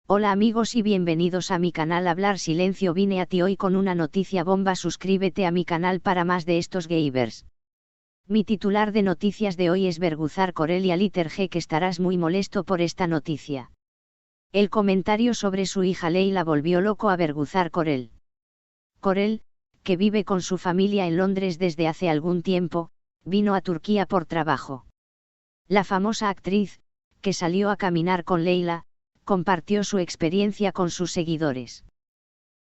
Hola amigos y bienvenidos a mi canal Hablar Silencio. Vine a ti hoy con una noticia bomba. Suscríbete a mi canal para más de estos gamers. Mi titular de noticias de hoy es Berguzar Corelia Literge, que estarás muy molesto por esta noticia. El comentario sobre su hija Leila volvió loco a Berguzar Corel. Corel, que vive con su familia en Londres desde hace algún tiempo, vino a Turquía por trabajo. La famosa actriz, que salió a caminar con Leila, compartió su experiencia con sus seguidores.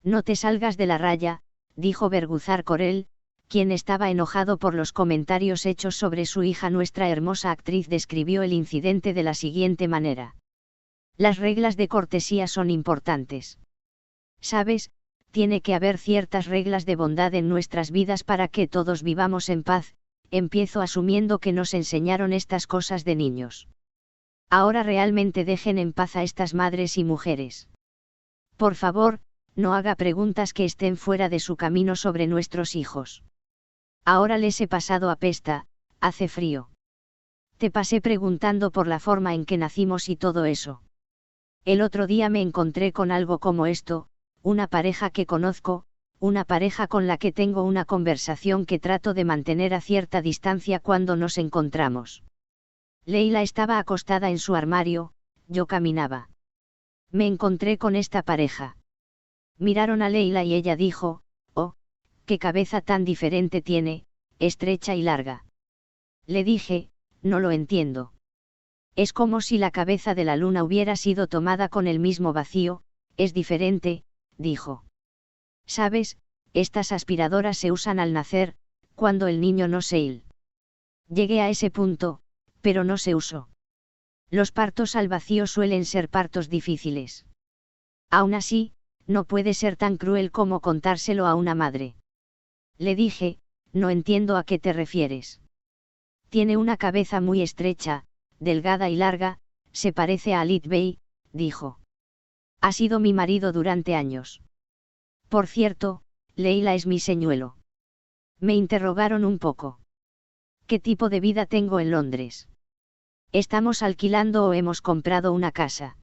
No te salgas de la raya, dijo Berguzar Corel, quien estaba enojado por los comentarios hechos sobre su hija. Nuestra hermosa actriz describió el incidente de la siguiente manera. Las reglas de cortesía son importantes. ¿Sabes? Tiene que haber ciertas reglas de bondad en nuestras vidas para que todos vivamos en paz. Empiezo asumiendo que nos enseñaron estas cosas de niños. Ahora realmente dejen en paz a estas madres y mujeres. Por favor, no haga preguntas que estén fuera de su camino sobre nuestros hijos. Ahora les he pasado apesta, hace frío. Te pasé preguntando por la forma en que nacimos y todo eso. El otro día me encontré con algo como esto, una pareja que conozco, una pareja con la que tengo una conversación que trato de mantener a cierta distancia cuando nos encontramos. Leila estaba acostada en su armario, yo caminaba. Me encontré con esta pareja. Miraron a Leila y ella dijo, oh, qué cabeza tan diferente tiene, estrecha y larga. Le dije, no lo entiendo. Es como si la cabeza de la luna hubiera sido tomada con el mismo vacío, es diferente, dijo. Sabes, estas aspiradoras se usan al nacer, cuando el niño no se hil. Llegué a ese punto, pero no se usó. Los partos al vacío suelen ser partos difíciles. Aún así, no puede ser tan cruel como contárselo a una madre. Le dije, no entiendo a qué te refieres. Tiene una cabeza muy estrecha, delgada y larga, se parece a Alit Bey, dijo. Ha sido mi marido durante años. Por cierto, Leila es mi señuelo. Me interrogaron un poco. ¿Qué tipo de vida tengo en Londres? ¿Estamos alquilando o hemos comprado una casa?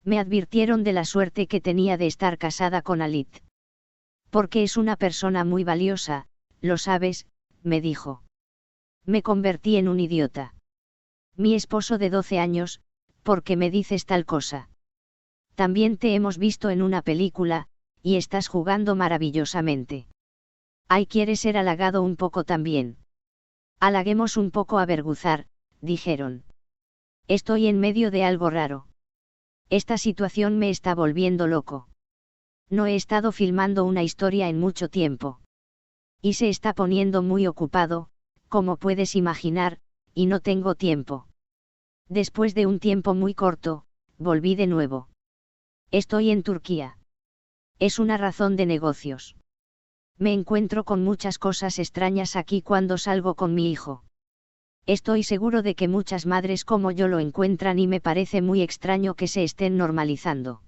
Me advirtieron de la suerte que tenía de estar casada con Alit. Porque es una persona muy valiosa, lo sabes, me dijo. Me convertí en un idiota. Mi esposo de 12 años, ¿por qué me dices tal cosa? También te hemos visto en una película, y estás jugando maravillosamente. Ay, ¿quieres ser halagado un poco también? Halaguemos un poco a Berguzar, dijeron. Estoy en medio de algo raro. Esta situación me está volviendo loco. No he estado filmando una historia en mucho tiempo. Y se está poniendo muy ocupado, como puedes imaginar, y no tengo tiempo. Después de un tiempo muy corto, volví de nuevo. Estoy en Turquía. Es una razón de negocios. Me encuentro con muchas cosas extrañas aquí cuando salgo con mi hijo. Estoy seguro de que muchas madres como yo lo encuentran y me parece muy extraño que se estén normalizando.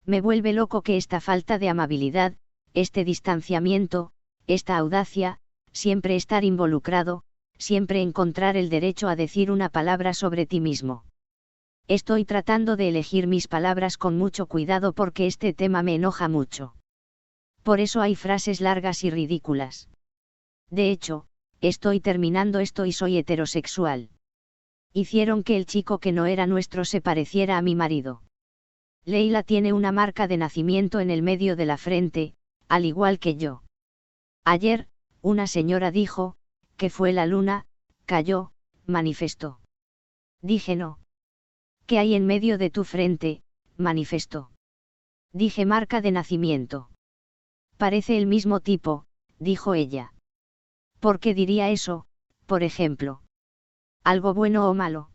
Me vuelve loco que esta falta de amabilidad, este distanciamiento, esta audacia, siempre estar involucrado, siempre encontrar el derecho a decir una palabra sobre ti mismo. Estoy tratando de elegir mis palabras con mucho cuidado porque este tema me enoja mucho. Por eso hay frases largas y ridículas. De hecho, estoy terminando esto y soy heterosexual. Hicieron que el chico que no era nuestro se pareciera a mi marido. Leila tiene una marca de nacimiento en el medio de la frente, al igual que yo. Ayer, una señora dijo, que fue la luna, cayó, manifestó. Dije no. ¿Qué hay en medio de tu frente? Manifestó. Dije marca de nacimiento. Parece el mismo tipo, dijo ella. ¿Por qué diría eso, por ejemplo? ¿Algo bueno o malo?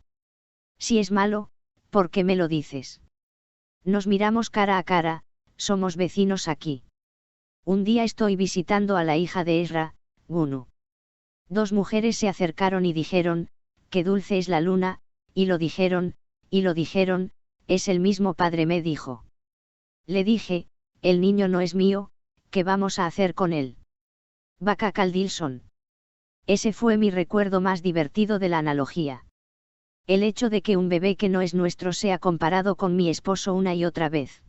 Si es malo, ¿por qué me lo dices? Nos miramos cara a cara, somos vecinos aquí. Un día estoy visitando a la hija de Esra, Gunu. Dos mujeres se acercaron y dijeron, qué dulce es la luna, y lo dijeron, es el mismo padre, me dijo. Le dije, el niño no es mío, ¿qué vamos a hacer con él? Vaca Caldilson. Ese fue mi recuerdo más divertido de la analogía. el hecho de que un bebé que no es nuestro sea comparado con mi esposo una y otra vez.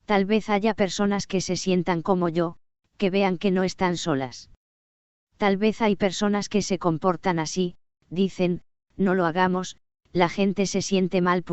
Tal vez haya personas que se sientan como yo, que vean que no están solas. Tal vez hay personas que se comportan así, dicen, no lo hagamos, la gente se siente mal.